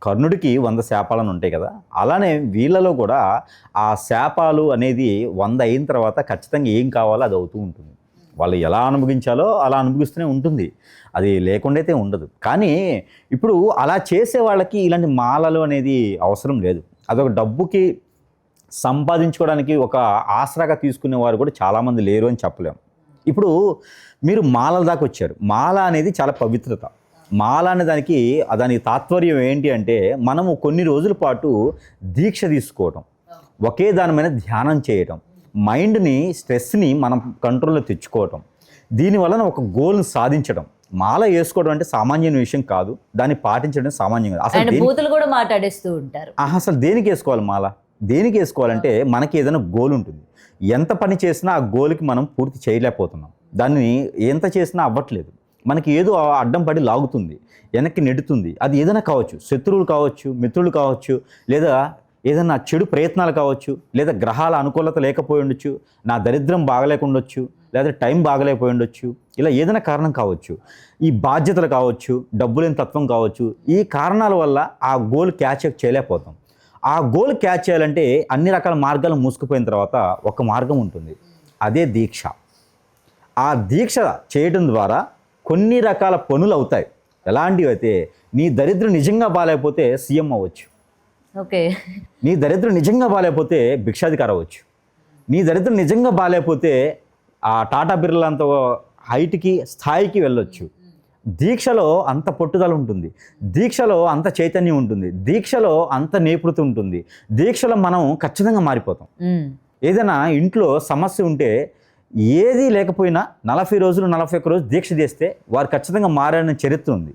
కర్ణుడికి 100 శాపాలను ఉంటాయి కదా! అలానే వీళ్ళలో కూడా ఆ శాపాలు అనేది 100 అయిన తర్వాత ఖచ్చితంగా ఏం కావాలో అది అవుతూ ఉంటుంది. వాళ్ళు ఎలా అనుభవించాలో అలా అనుభవిస్తూనే ఉంటుంది. అది లేకుండా అయితే ఉండదు. కానీ ఇప్పుడు అలా చేసే వాళ్ళకి ఇలాంటి మాలలు అనేది అవసరం లేదు. అదొక డబ్బుకి సంపాదించుకోవడానికి ఒక ఆసరాగా తీసుకునేవారు కూడా చాలామంది లేరు అని చెప్పలేం. ఇప్పుడు మీరు మాలల దాకా వచ్చారు. మాల అనేది చాలా పవిత్రత. మాల అనే దాని తాత్పర్యం ఏంటి అంటే మనము కొన్ని రోజుల పాటు దీక్ష తీసుకోవటం, ఒకే దాని మీద ధ్యానం చేయటం, మైండ్ని స్ట్రెస్ని మనం కంట్రోల్లో తెచ్చుకోవటం, దీనివలన ఒక గోల్ని సాధించడం. మాల వేసుకోవడం అంటే సామాన్యమైన విషయం కాదు, దాన్ని పాటించడం సామాన్యం కాదు. ఆయన బూతులు కూడా మాట్లాడేస్తూ ఉంటారు. అసలు దేనికి వేసుకోవాలి మాల? దేనికి వేసుకోవాలంటే మనకి ఏదైనా గోల్ ఉంటుంది. ఎంత పని చేసినా ఆ గోల్కి మనం పూర్తి చేయలేకపోతున్నాం. దాన్ని ఎంత చేసినా అవ్వట్లేదు. మనకి ఏదో అడ్డం పడి లాగుతుంది, వెనక్కి నెడుతుంది. అది ఏదైనా కావచ్చు, శత్రువులు కావచ్చు, మిత్రులు కావచ్చు, లేదా ఏదైనా చెడు ప్రయత్నాలు కావచ్చు, లేదా గ్రహాల అనుకూలత లేకపోయి ఉండొచ్చు, నా దరిద్రం బాగలేకుండొచ్చు, లేదా టైం బాగలేకపోయి ఉండొచ్చు, ఇలా ఏదైనా కారణం కావచ్చు, ఈ బాధ్యతలు కావచ్చు, డబ్బు లేని తత్వం కావచ్చు. ఈ కారణాల వల్ల ఆ గోల్ క్యాచ్ చేయలేకపోతాం. ఆ గోల్ క్యాచ్ చేయాలంటే అన్ని రకాల మార్గాలు మూసుకుపోయిన తర్వాత ఒక మార్గం ఉంటుంది, అదే దీక్ష. ఆ దీక్ష చేయడం ద్వారా కొన్ని రకాల పనులు అవుతాయి. ఎలాంటివి అయితే, నీ దరిద్రం నిజంగా బాగాలేకపోతే సీఎం అవ్వచ్చు. ఓకే. నీ దరిద్రం నిజంగా బాగాలేకపోతే భిక్షాధికారి అవ్వచ్చు. నీ దరిద్రం నిజంగా బాగాలేకపోతే ఆ టాటా బిర్లా అంత హైట్కి స్థాయికి వెళ్ళొచ్చు. దీక్షలో అంత పట్టుదల ఉంటుంది, దీక్షలో అంత చైతన్యం ఉంటుంది, దీక్షలో అంత నేపృతి ఉంటుంది. దీక్షలో మనం ఖచ్చితంగా మారిపోతాం. ఏదైనా ఇంట్లో సమస్య ఉంటే ఏది లేకపోయినా 40 రోజులు 41 రోజులు దీక్ష చేస్తే వారు ఖచ్చితంగా మారని చరిత్ర ఉంది.